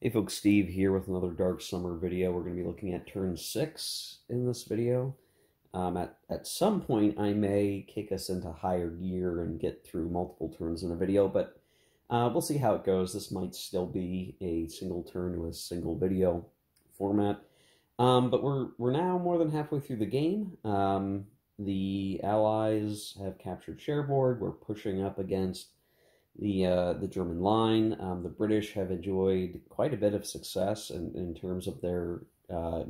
Hey folks, Steve here with another Dark Summer video. We're going to be looking at turn 6 in this video. At some point, I may kick us into higher gear and get through multiple turns in a video, but we'll see how it goes. This might still be a single turn to a single video format. But we're now more than halfway through the game. The Allies have captured Cherbourg. We're pushing up against the German line. The British have enjoyed quite a bit of success in terms of their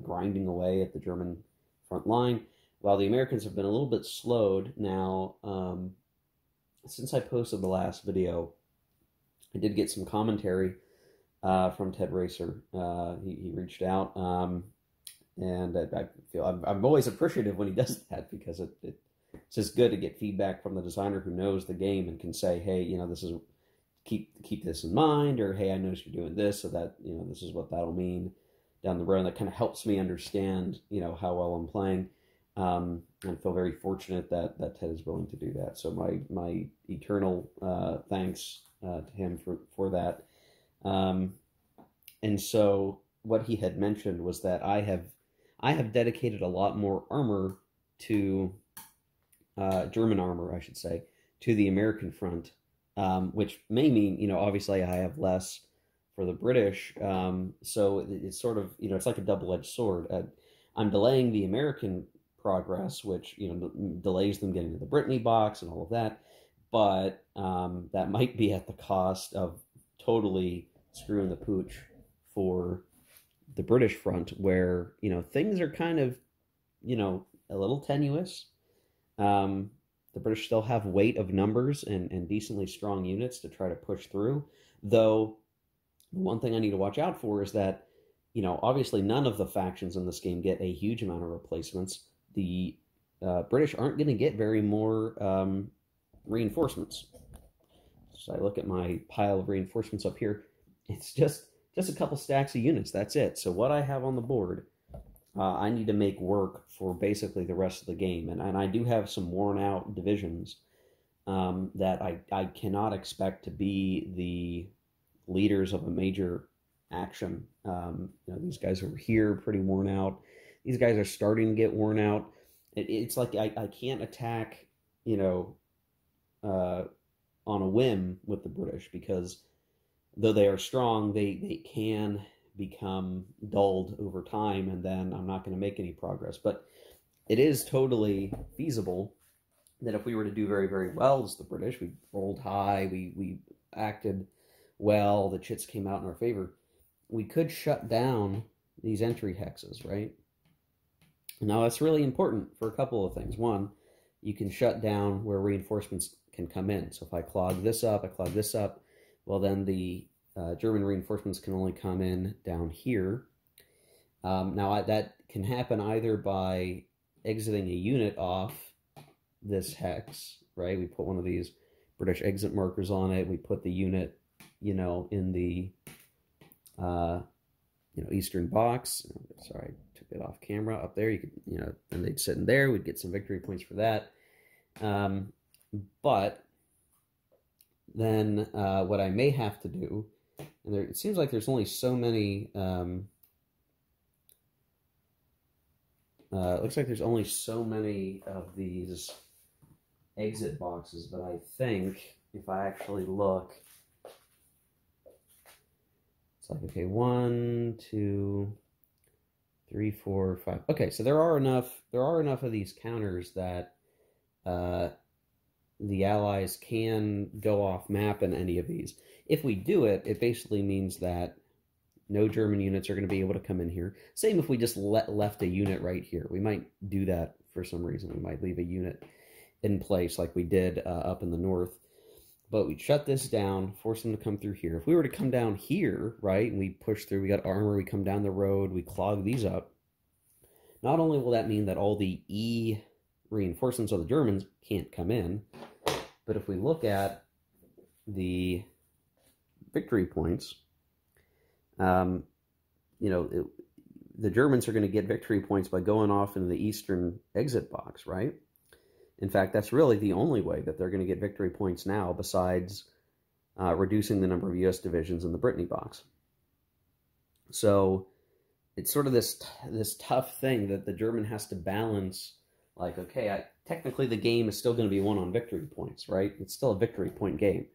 grinding away at the German front line, while the Americans have been a little bit slowed. Now, since I posted the last video, I did get some commentary from Ted Racer. He reached out, and I feel I'm always appreciative when he does that, because it's just good to get feedback from the designer who knows the game and can say, hey, this is, keep this in mind, or hey, I noticed you're doing this, so that, this is what that'll mean down the road. And that kind of helps me understand, how well I'm playing. And I feel very fortunate that Ted is willing to do that. So my eternal thanks to him for that. And so what he had mentioned was that I have dedicated a lot more armor to German armor, I should say, to the American front, which may mean, obviously I have less for the British. So it's sort of, it's like a double-edged sword. I'm delaying the American progress, which, delays them getting to the Brittany box and all of that. But that might be at the cost of totally screwing the pooch for the British front, where, things are kind of, a little tenuous. The British still have weight of numbers and decently strong units to try to push through. Though, one thing I need to watch out for is that, obviously none of the factions in this game get a huge amount of replacements. The British aren't going to get very more reinforcements. So I look at my pile of reinforcements up here. It's just a couple stacks of units. That's it. So what I have on the board, I need to make work for basically the rest of the game. And I do have some worn out divisions that I cannot expect to be the leaders of a major action. These guys over here are pretty worn out. These guys are starting to get worn out. It's like I can't attack, on a whim with the British, because though they are strong, they can become dulled over time, and then I'm not going to make any progress. But it is totally feasible that if we were to do very, very well as the British, we rolled high, we acted well, the chits came out in our favor, we could shut down these entry hexes, right? Now, that's really important for a couple of things. One, you can shut down where reinforcements can come in. So if I clog this up, well, then the German reinforcements can only come in down here. Now, that can happen either by exiting a unit off this hex, right? We put one of these British exit markers on it. We put the unit, in the, eastern box. Sorry, I took it off camera up there. You could, and they'd sit in there. We'd get some victory points for that. But then what I may have to do, and it seems like there's only so many, it looks like there's only so many of these exit boxes, but I think if I actually look, it's like, okay, 1, 2, 3, 4, 5. Okay, so there are enough of these counters that the Allies can go off map in any of these. If we do it, it basically means that no German units are going to be able to come in here. Same if we just left a unit right here. We might do that for some reason. We might leave a unit in place like we did up in the north. But we'd shut this down, force them to come through here. If we were to come down here, right, and we push through, we got armor, we come down the road, we clog these up, not only will that mean that all the E reinforcements of the Germans can't come in, but if we look at the victory points, the Germans are going to get victory points by going off into the eastern exit box, right? In fact, that's really the only way that they're going to get victory points now, besides reducing the number of U.S. divisions in the Brittany box. So it's sort of this tough thing that the German has to balance. Like, okay, technically the game is still going to be won on victory points, right? It's still a victory point game,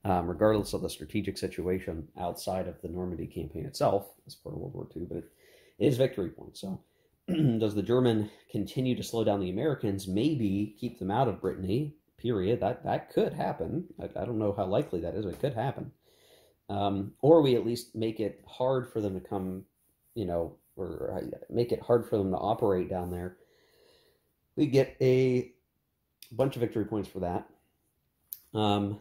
regardless of the strategic situation outside of the Normandy campaign itself as part of World War II, but it is victory points. So does the German continue to slow down the Americans, maybe keep them out of Brittany, period? That could happen. I don't know how likely that is, but it could happen. Or we at least make it hard for them to come, or make it hard for them to operate down there. We get a bunch of victory points for that. And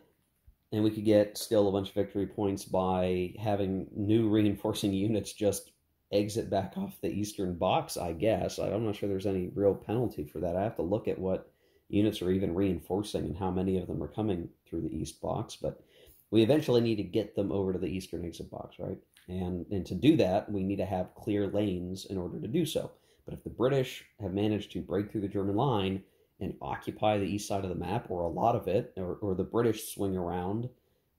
we could get still a bunch of victory points by having new reinforcing units just exit back off the eastern box, I guess. I'm not sure there's any real penalty for that. I have to look at what units are even reinforcing and how many of them are coming through the east box, but we eventually need to get them over to the eastern exit box, right? And to do that, we need to have clear lanes in order to do so. But if the British have managed to break through the German line and occupy the east side of the map, or a lot of it, or the British swing around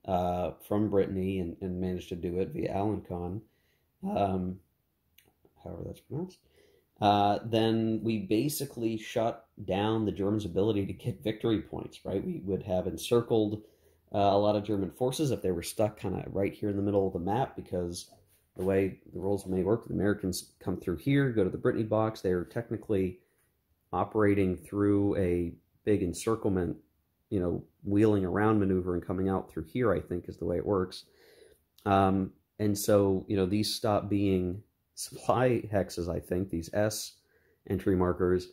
from Brittany and manage to do it via Alencon, however that's pronounced, then we basically shut down the Germans' ability to get victory points, right? We would have encircled a lot of German forces if they were stuck kind of right here in the middle of the map, because the way the rules may work, the Americans come through here, go to the Brittany box. They're technically operating through a big encirclement, wheeling around maneuver and coming out through here, I think is the way it works. And so, these stop being supply hexes, I think, these S entry markers.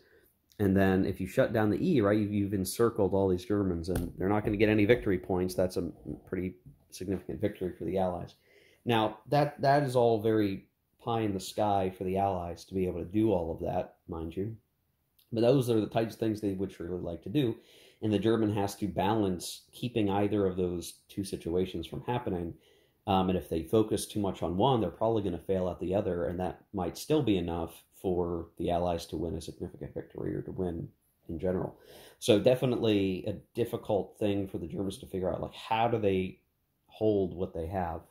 And then if you shut down the E, right, you've encircled all these Germans, and they're not going to get any victory points. That's a pretty significant victory for the Allies. Now, that is all very pie in the sky for the Allies to be able to do all of that, mind you. But those are the types of things they would surely like to do. And the German has to balance keeping either of those two situations from happening. And if they focus too much on one, they're probably going to fail at the other, and that might still be enough for the Allies to win a significant victory or to win in general. So definitely a difficult thing for the Germans to figure out, like, how do they hold what they have?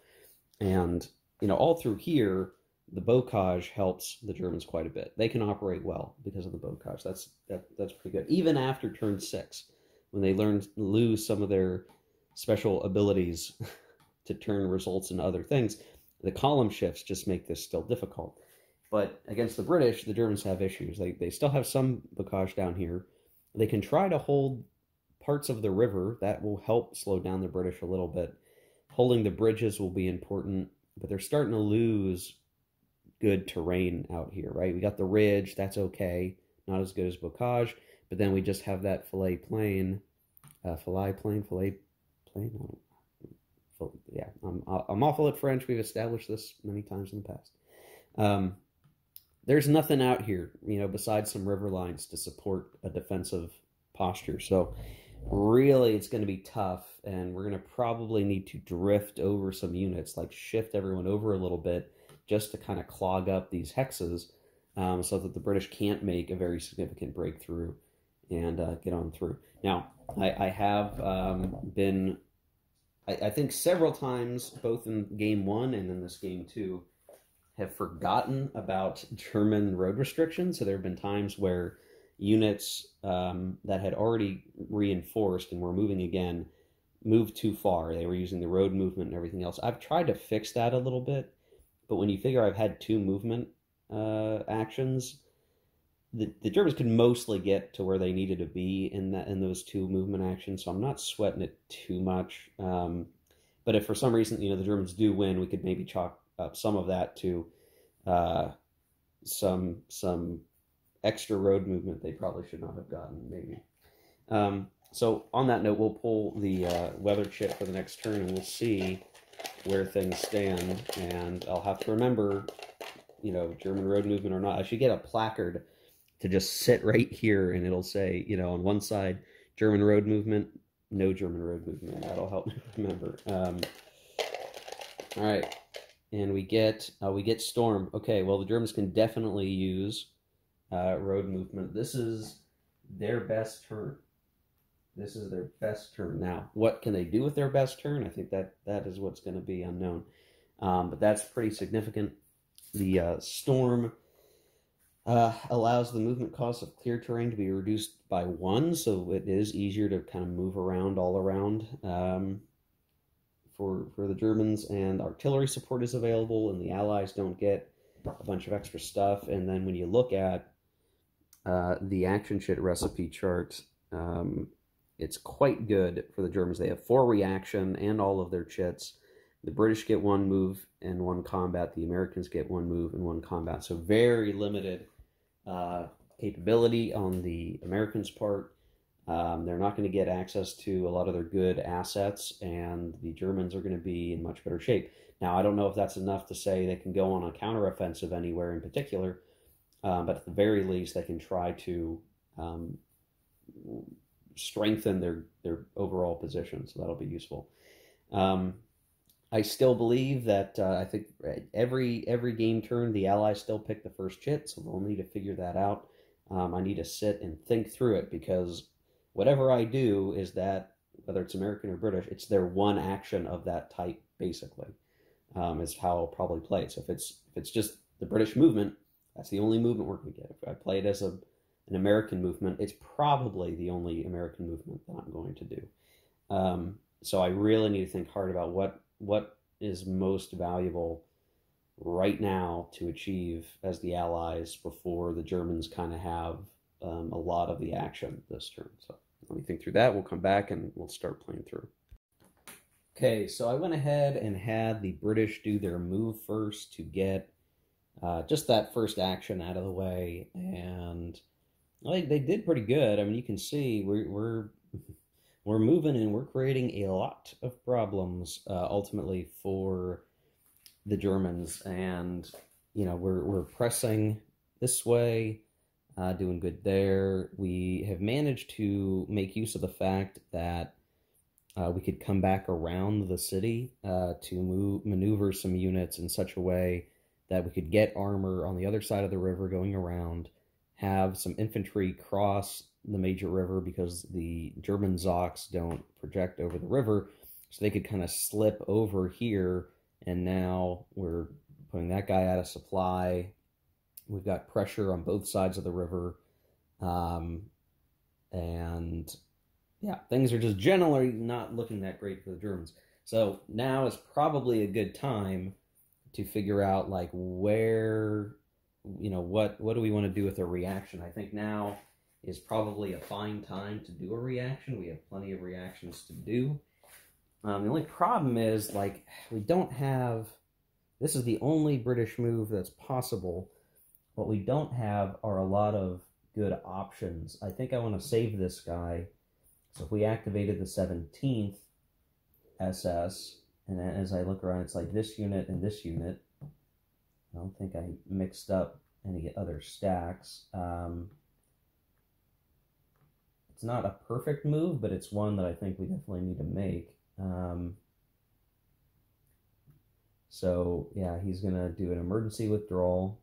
And, all through here, the bocage helps the Germans quite a bit. They can operate well because of the bocage. That's pretty good. Even after turn 6, when they lose some of their special abilities to turn results into other things, the column shifts just make this still difficult. But against the British, the Germans have issues. They still have some bocage down here. They can try to hold parts of the river. That will help slow down the British a little bit. Holding the bridges will be important, but they're starting to lose good terrain out here, right? We got the ridge. That's okay. Not as good as bocage. But then we just have that fillet plain. Yeah, I'm awful at French. We've established this many times in the past. There's nothing out here, besides some river lines to support a defensive posture. So really, it's going to be tough, and we're going to probably need to drift over some units, like shift everyone over a little bit, just to kind of clog up these hexes, so that the British can't make a very significant breakthrough and get on through. Now, I have been, I think several times, both in game 1 and in this game 2, have forgotten about German road restrictions. So there have been times where units that had already reinforced and were moving again moved too far. They were using the road movement and everything else. I've tried to fix that a little bit, but when you figure I've had 2 movement actions, the Germans could mostly get to where they needed to be in those 2 movement actions, so I'm not sweating it too much. But if for some reason the Germans do win, we could maybe chalk up some of that to some extra road movement they probably should not have gotten, maybe. So on that note, we'll pull the weather chit for the next turn, and we'll see where things stand. And I'll have to remember, German road movement or not. I should get a placard to just sit right here, and it'll say, on one side, German road movement, no German road movement. That'll help me remember. All right, and we get storm. Okay, well, the Germans can definitely use road movement. This is their best turn. This is their best turn. Now, what can they do with their best turn? I think that is what's going to be unknown. But that's pretty significant. The storm allows the movement cost of clear terrain to be reduced by 1, so it is easier to kind of move around all around for the Germans, and artillery support is available, and the Allies don't get a bunch of extra stuff. And then when you look at the action chit recipe chart, it's quite good for the Germans. They have 4 reaction and all of their chits. The British get 1 move and 1 combat. The Americans get 1 move and 1 combat. So very limited capability on the Americans' part. They're not going to get access to a lot of their good assets, and the Germans are going to be in much better shape. Now, I don't know if that's enough to say they can go on a counteroffensive anywhere in particular, but at the very least, they can try to strengthen their overall position, so that'll be useful. I still believe that I think every game turn, the Allies still pick the first chit, so they'll need to figure that out. I need to sit and think through it, because whatever I do is that, whether it's American or British, it's their one action of that type, basically, is how I'll probably play it. So if it's just the British movement, that's the only movement we're going to get. If I play it as an American movement, it's probably the only American movement that I'm going to do. So I really need to think hard about what is most valuable right now to achieve as the Allies before the Germans kind of have a lot of the action this turn. So let me think through that. We'll come back and we'll start playing through. Okay, so I went ahead and had the British do their move first to get just that first action out of the way, and they did pretty good. I mean, you can see we're moving and we're creating a lot of problems ultimately for the Germans, and we're pressing this way, doing good there. We have managed to make use of the fact that we could come back around the city to maneuver some units in such a way that we could get armor on the other side of the river going around, have some infantry cross the major river because the German Zoks don't project over the river, so they could kind of slip over here, and now we're putting that guy out of supply. We've got pressure on both sides of the river, and yeah, things are just generally not looking that great for the Germans. So now is probably a good time to figure out, like, where, what do we want to do with a reaction. I think now is probably a fine time to do a reaction. We have plenty of reactions to do. The only problem is, like, we don't have, this is the only British move that's possible. What we don't have are a lot of good options. I think I want to save this guy. So if we activated the 17th SS, and as I look around, it's like this unit and this unit. I don't think I mixed up any other stacks. It's not a perfect move, but it's one that I think we definitely need to make. So yeah, he's going to do an emergency withdrawal.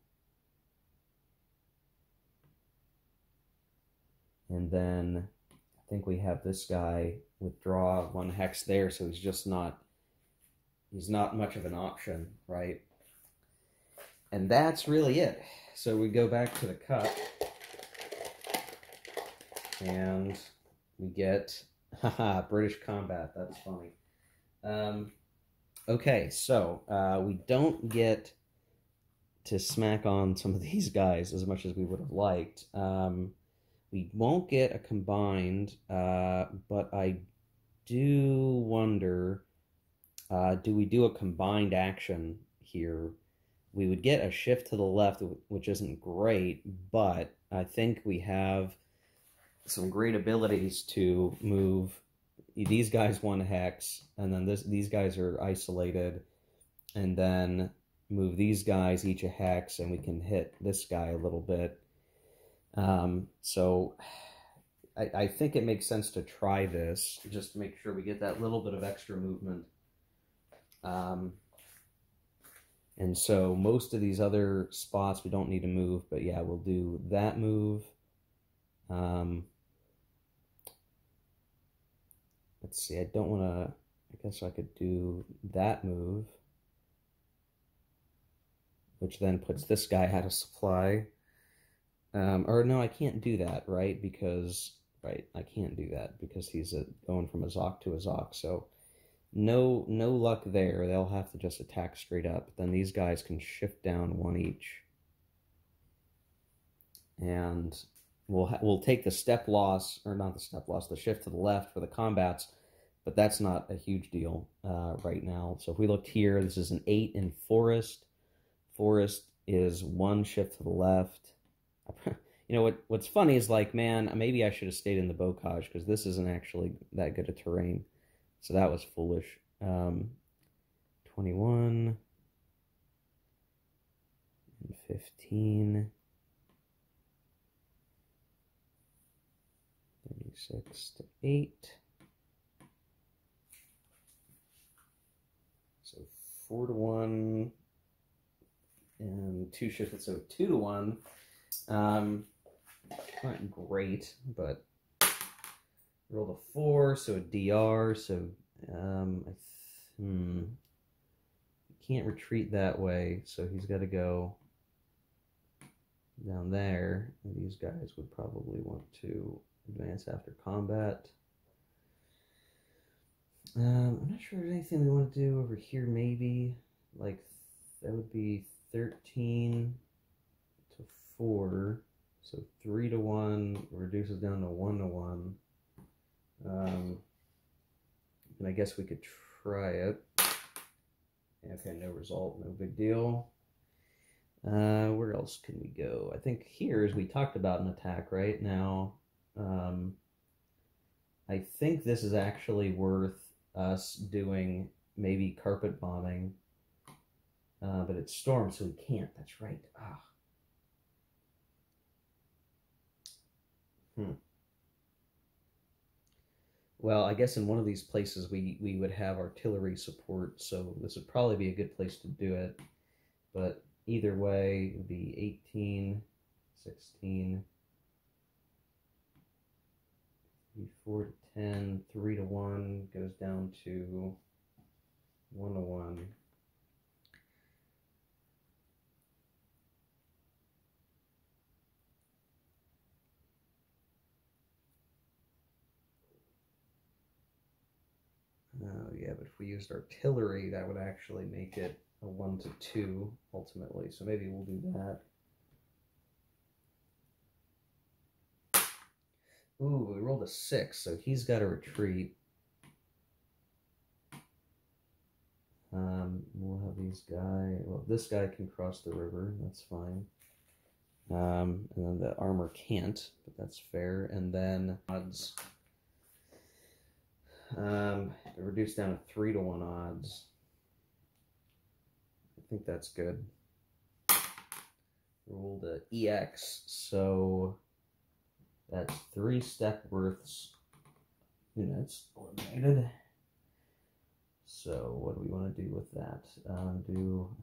And then I think we have this guy withdraw 1 hex there, so he's not much of an option, right? And that's really it. So we go back to the cut, and we get, haha, British combat. That's funny. Okay, so we don't get to smack on some of these guys as much as we would have liked. We won't get a combined, but I do wonder, do we do a combined action here? We would get a shift to the left, which isn't great, but I think we have some great abilities to move these guys 1 hex, and then these guys are isolated, and then move these guys each a hex, and we can hit this guy a little bit. So I think it makes sense to try this, just to make sure we get that little bit of extra movement. And so most of these other spots we don't need to move, but yeah, we'll do that move. Let's see, I don't want to, I guess I could do that move. which then puts this guy out of supply. Or no, I can't do that, right? Because, right, I can't do that because he's going from a Zoc to a Zoc. So no luck there. They'll have to just attack straight up. Then these guys can shift down one each. And we'll take the step loss, or not the step loss, the shift to the left for the combats, but that's not a huge deal right now. So if we looked here, this is an 8 in Forest. Forest is 1 shift to the left. You know, what's funny is, like, man, maybe I should have stayed in the Bocage, because this isn't actually that good a terrain. So that was foolish. 21 and 15. 36 to 8. So 4 to 1 and 2 shifted, so 2 to 1. Not great, but rolled a 4, so a DR, so can't retreat that way, so he's got to go down there. And these guys would probably want to advance after combat. I'm not sure there's anything we want to do over here, maybe. Like, that would be 13 to 4. So 3 to 1 reduces down to 1 to 1. And I guess we could try it. Okay, no result, no big deal. Where else can we go? I think here, as we talked about an attack right now, I think this is actually worth us doing maybe carpet bombing, but it's storm, so we can't. That's right. Well, I guess in one of these places we would have artillery support, so this would probably be a good place to do it. But either way, it would be 18, 16, 4 to 10, 3 to 1, goes down to 1 to 1. Yeah, but if we used artillery, that would actually make it a 1 to 2 ultimately. So maybe we'll do that. Ooh, we rolled a 6, so he's got to retreat. We'll have these guys. Well, this guy can cross the river. That's fine. And then the armor can't, but that's fair. And then odds. Reduced down to 3 to 1 odds. I think that's good. Rolled a EX, so that's 3 step worths units eliminated. So what do we want to do with that? Do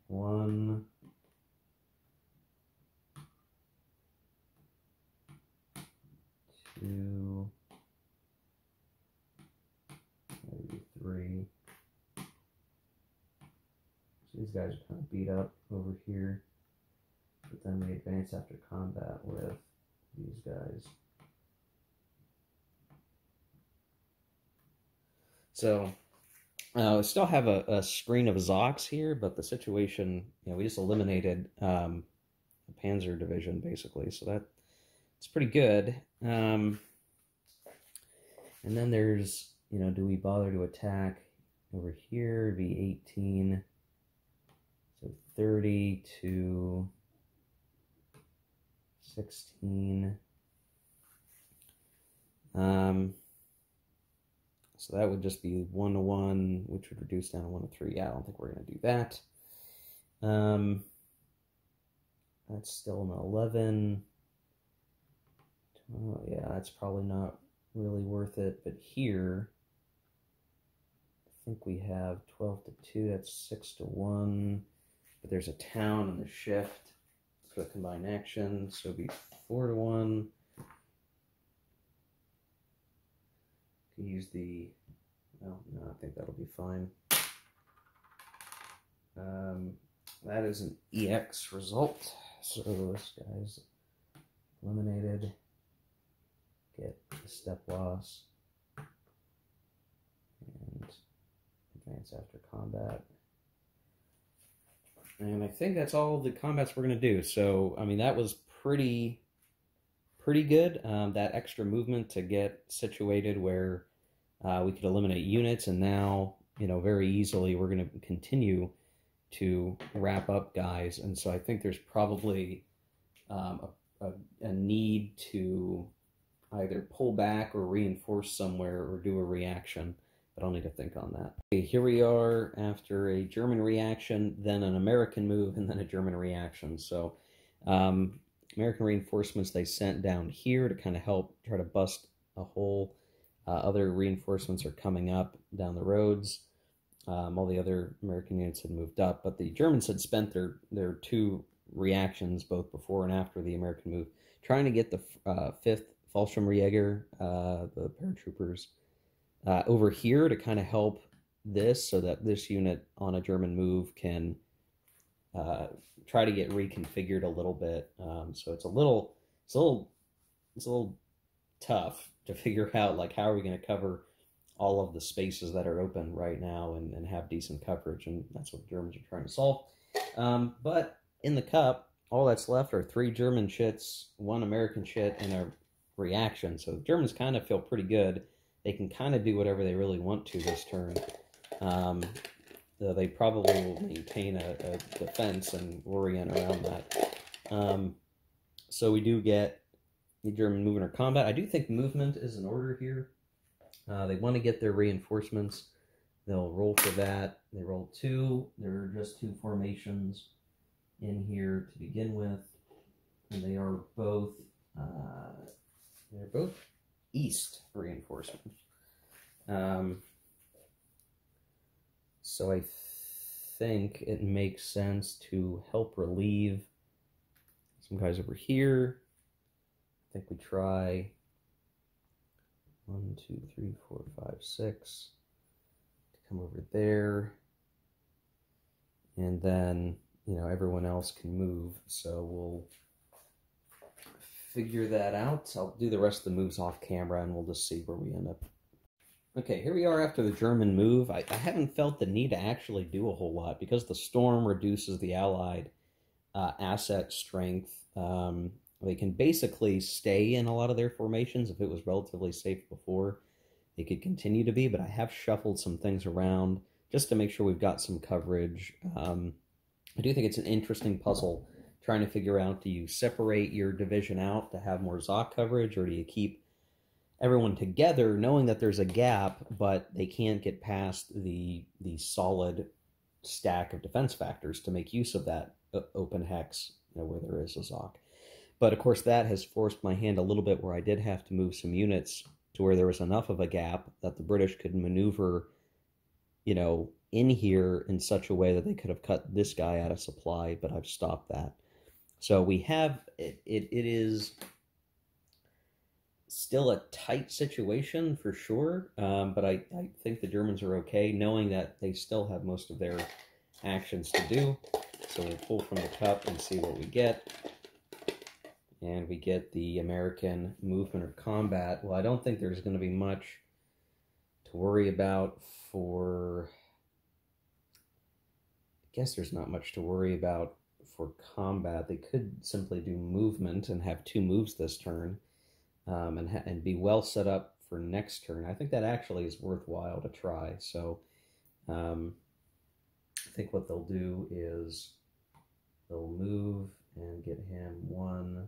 1, 2, maybe 3. So these guys are kind of beat up over here, but then we advance after combat with these guys. So we still have a screen of Zocs here, but the situation, we just eliminated the Panzer division basically, so that's pretty good. And then there's, do we bother to attack over here? It'd be 18, so 30 to 16. So that would just be 1 to 1, which would reduce down to 1 to 3. Yeah, I don't think we're going to do that. That's still an 11. Oh, yeah, that's probably not really worth it. But here, I think we have 12 to 2. That's 6 to 1. But there's a town and the shift for the combined action. So it'd be 4 to 1. Could use the, well, no, think that'll be fine. That is an EX result. So this guy's eliminated. Get a step loss. And advance after combat. And I think that's all the combats we're going to do. So, I mean, that was pretty good. That extra movement to get situated where we could eliminate units. And now, you know, very easily we're going to continue to wrap up guys. And so I think there's probably a need to either pull back or reinforce somewhere or do a reaction. But I'll need to think on that. Okay, here we are after a German reaction, then an American move, and then a German reaction. So American reinforcements they sent down here to kind of help try to bust a hole. Other reinforcements are coming up down the roads. All the other American units had moved up, but the Germans had spent their 2 reactions, both before and after the American move, trying to get the 5th Fallschirmjäger, the paratroopers, over here to kind of help this, so that this unit on a German move can try to get reconfigured a little bit. So it's a little tough to figure out, like, how are we going to cover all of the spaces that are open right now and have decent coverage, and that's what the Germans are trying to solve. But in the cup, all that's left are 3 German shits, 1 American shit, and a reaction. So the Germans kind of feel pretty good. They can kind of do whatever they really want to this turn. Though they probably will maintain a defense and orient around that. So we do get the German movement or combat. I do think movement is in order here. They want to get their reinforcements. They'll roll for that. They roll 2. There are just 2 formations in here to begin with, and they are both east reinforcements. So I think it makes sense to help relieve some guys over here. I think we try 1, 2, 3, 4, 5, 6 to come over there, and then, you know, everyone else can move. So we'll figure that out. I'll do the rest of the moves off camera, and we'll just see where we end up. Okay, here we are after the German move. I haven't felt the need to actually do a whole lot because the storm reduces the Allied asset strength. They can basically stay in a lot of their formations. If it was relatively safe before, they could continue to be, but I have shuffled some things around just to make sure we've got some coverage. I do think it's an interesting puzzle trying to figure out, do you separate your division out to have more ZOC coverage, or do you keep everyone together knowing that there's a gap, but they can't get past the solid stack of defense factors to make use of that open hex, you know, where there is a ZOC. But of course that has forced my hand a little bit, where I did have to move some units to where there was enough of a gap that the British could maneuver, you know, in here in such a way that they could have cut this guy out of supply, but I've stopped that. So we have, it is still a tight situation for sure, but I think the Germans are okay, knowing that they still have most of their actions to do. So we'll pull from the cup and see what we get. And we get the American movement or combat. Well, I don't think there's going to be much to worry about for... I guess there's not much to worry about for combat. They could simply do movement and have 2 moves this turn, and be well set up for next turn. I think that actually is worthwhile to try. So I think what they'll do is they'll move and get him 1,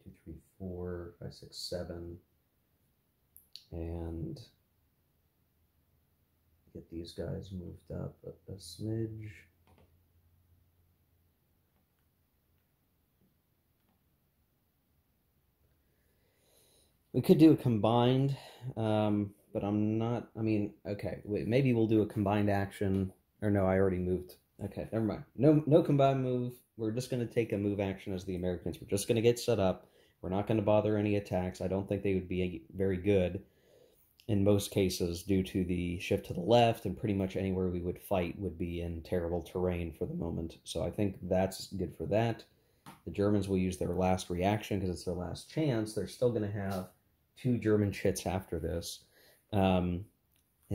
2, 3, 4, 5, 6, 7, and get these guys moved up a smidge. We could do a combined, but I'm not, I mean, okay, wait, maybe we'll do a combined action, or no, I already moved. Okay, never mind. No combined move. We're just going to take a move action as the Americans. We're just going to get set up. We're not going to bother any attacks. I don't think they would be very good. in most cases, due to the shift to the left, and pretty much anywhere we would fight would be in terrible terrain for the moment. So I think that's good for that. The Germans will use their last reaction because it's their last chance. They're still going to have 2 German chits after this. And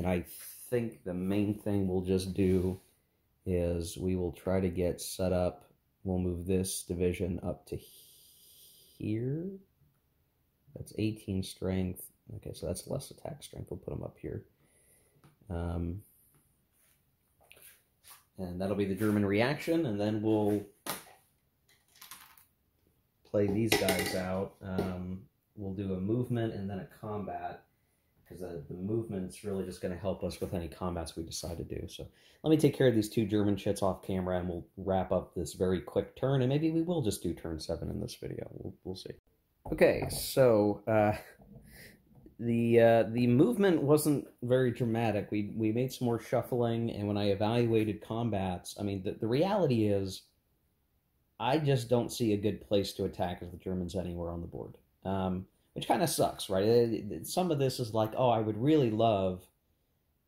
I think the main thing we'll just do is we will try to get set up. We'll move this division up to here. That's 18 strength. Okay, so that's less attack strength. We'll put them up here. And that'll be the German reaction, and then we'll play these guys out. We'll do a movement and then a combat, because the movement's really just going to help us with any combats we decide to do. So let me take care of these 2 German chits off camera, and we'll wrap up this very quick turn, and maybe we will just do turn 7 in this video. We'll see. Okay, so the movement wasn't very dramatic. We made some more shuffling, and when I evaluated combats, I mean, the reality is I just don't see a good place to attack as the Germans anywhere on the board, which kind of sucks, right? Some of this is like, oh, I would really love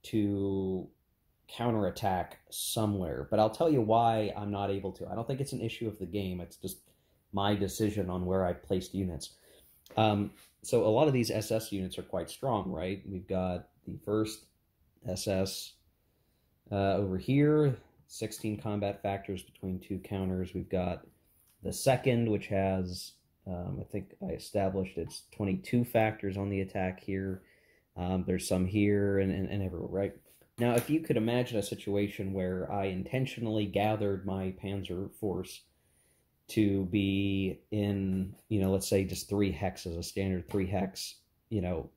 to counterattack somewhere, but I'll tell you why I'm not able to. I don't think it's an issue of the game. It's just my decision on where I placed units. So a lot of these SS units are quite strong, right? We've got the first SS over here, 16 combat factors between 2 counters. We've got the second, which has, I think I established it's 22 factors on the attack here. There's some here and everywhere, right? Now, if you could imagine a situation where I intentionally gathered my panzer force to be in, let's say just 3 hexes, a standard 3 hex,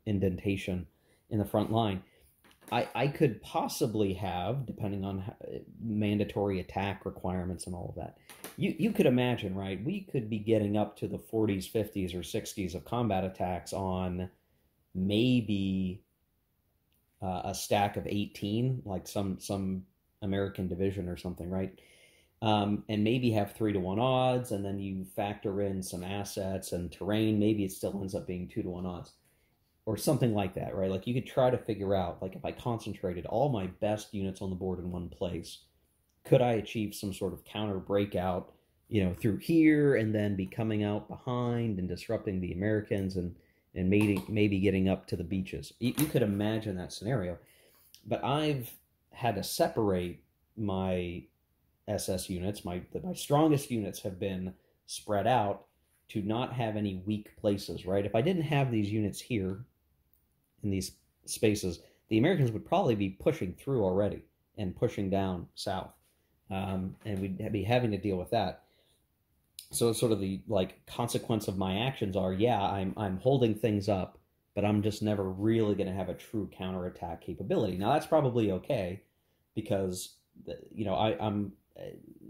indentation in the front line, I could possibly have, depending on mandatory attack requirements and all of that, you could imagine, right? We could be getting up to the 40s, 50s, or 60s of combat attacks on maybe a stack of 18, like some American division or something, right? And maybe have 3-to-1 odds, and then you factor in some assets and terrain. Maybe it still ends up being 2-to-1 odds, or something like that, right? Like, you could try to figure out, like, if I concentrated all my best units on the board in one place, could I achieve some sort of counter breakout, through here, and then be coming out behind and disrupting the Americans, and maybe getting up to the beaches. You could imagine that scenario. But I've had to separate my SS units. My strongest units have been spread out to not have any weak places, right? If I didn't have these units here in these spaces, the Americans would probably be pushing through already and pushing down south, and we'd be having to deal with that. So sort of the consequence of my actions are, yeah, I'm holding things up, but I'm just never really going to have a true counterattack capability. Now, that's probably okay, because I'm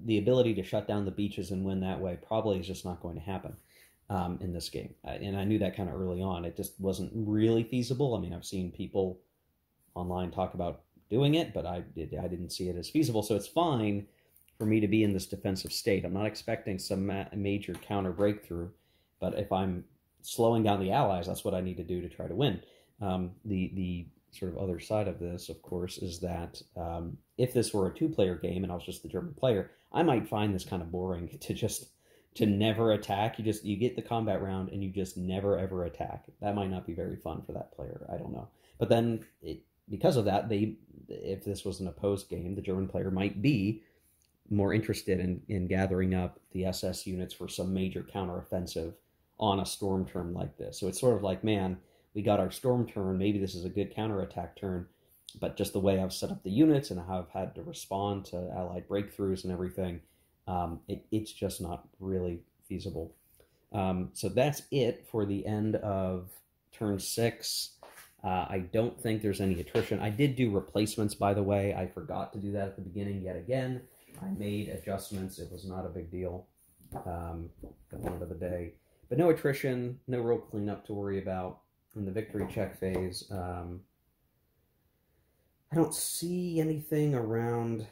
the ability to shut down the beaches and win that way probably is just not going to happen in this game. And I knew that kind of early on. It just wasn't really feasible. I mean, I've seen people online talk about doing it, but I didn't see it as feasible. So it's fine for me to be in this defensive state. I'm not expecting some major counter breakthrough, but if I'm slowing down the Allies, that's what I need to do to try to win. The sort of other side of this, of course, is that if this were a 2-player game and I was just the German player, I might find this kind of boring to never attack. You get the combat round and you just never ever attack. That might not be very fun for that player. I don't know. But then because of that, if this was an opposed game, the German player might be more interested in gathering up the SS units for some major counteroffensive on a storm turn like this. So it's sort of like, man, we got our storm turn, maybe this is a good counterattack turn, but just the way I've set up the units and how I've had to respond to Allied breakthroughs and everything, it's just not really feasible. So that's it for the end of turn 6. I don't think there's any attrition. I did do replacements, by the way. I forgot to do that at the beginning yet again. I made adjustments. It was not a big deal at the end of the day. But no attrition, no real cleanup to worry about in the victory check phase. I don't see anything around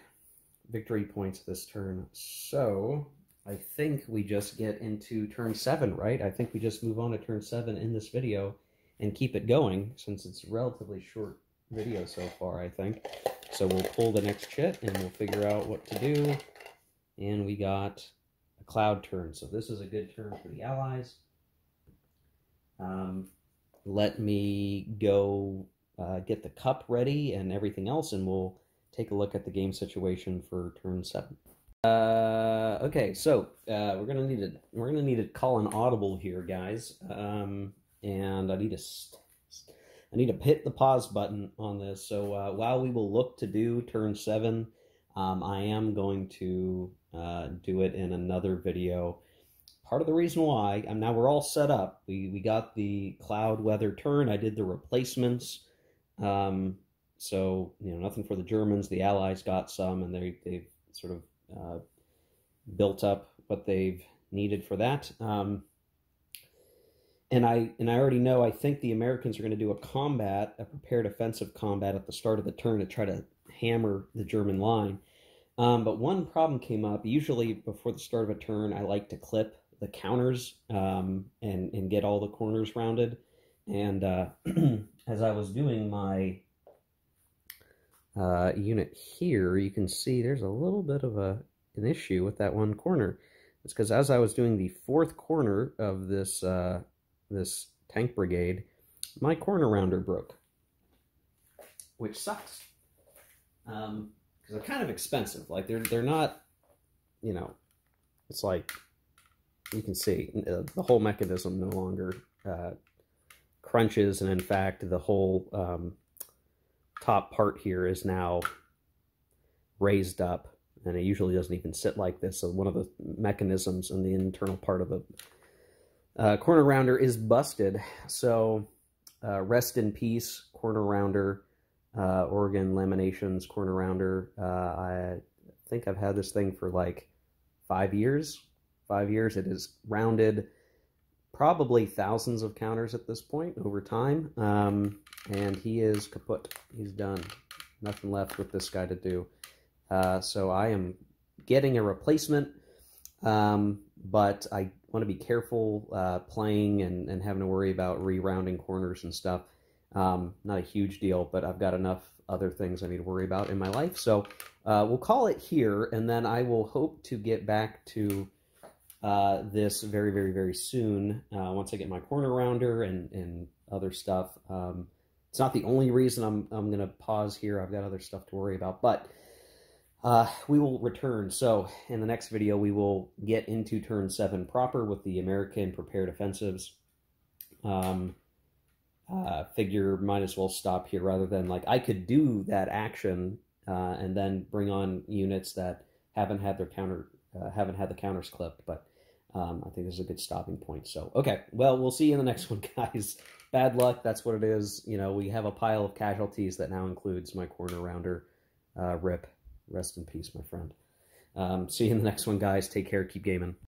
victory points this turn. So I think we just get into turn 7, right? I think we just move on to turn 7 in this video and keep it going, since it's a relatively short video so far, I think. So we'll pull the next chit, and we'll figure out what to do. And we got a cloud turn, so this is a good turn for the Allies. Let me go get the cup ready and everything else, and we'll take a look at the game situation for turn 7. Okay, so we're gonna need to call an audible here, guys, and I need to hit the pause button on this. So while we will look to do turn 7, I am going to do it in another video. Part of the reason why, now we're all set up. We got the cloud weather turn. I did the replacements. So, nothing for the Germans. The Allies got some, and they've sort of built up what they've needed for that. And I already know, I think the Americans are going to do a prepared offensive combat at the start of the turn to try to hammer the German line. But one problem came up. Usually before the start of a turn, I like to clip the counters and get all the corners rounded. And as I was doing my unit here, you can see there's a little bit of an issue with that one corner. It's because as I was doing the 4th corner of this this tank brigade, my corner rounder broke, which sucks. Because they're kind of expensive. Like they're not, it's like you can see the whole mechanism no longer crunches, and in fact the whole top part here is now raised up, and it usually doesn't even sit like this. So one of the mechanisms in the internal part of the corner rounder is busted. So rest in peace, corner rounder. Oregon Laminations corner rounder. I think I've had this thing for like 5 years. 5 years. It is rounded probably thousands of counters at this point over time. And he is kaput. He's done. Nothing left with this guy to do. So I am getting a replacement, but I want to be careful playing and having to worry about re-rounding corners and stuff. Not a huge deal, but I've got enough other things I need to worry about in my life. So we'll call it here, and then I will hope to get back to this very, very, very soon once I get my corner rounder and other stuff. It's not the only reason I'm going to pause here. I've got other stuff to worry about, but we will return. So in the next video, we will get into turn 7 proper with the American prepared offensives. Figure might as well stop here, rather than, like, I could do that action and then bring on units that haven't had the counters clipped, but I think this is a good stopping point. So okay, well, we'll see you in the next one, guys. Bad luck, that's what it is. We have a pile of casualties that now includes my corner rounder. Rip, rest in peace, my friend. See you in the next one, guys. Take care, keep gaming.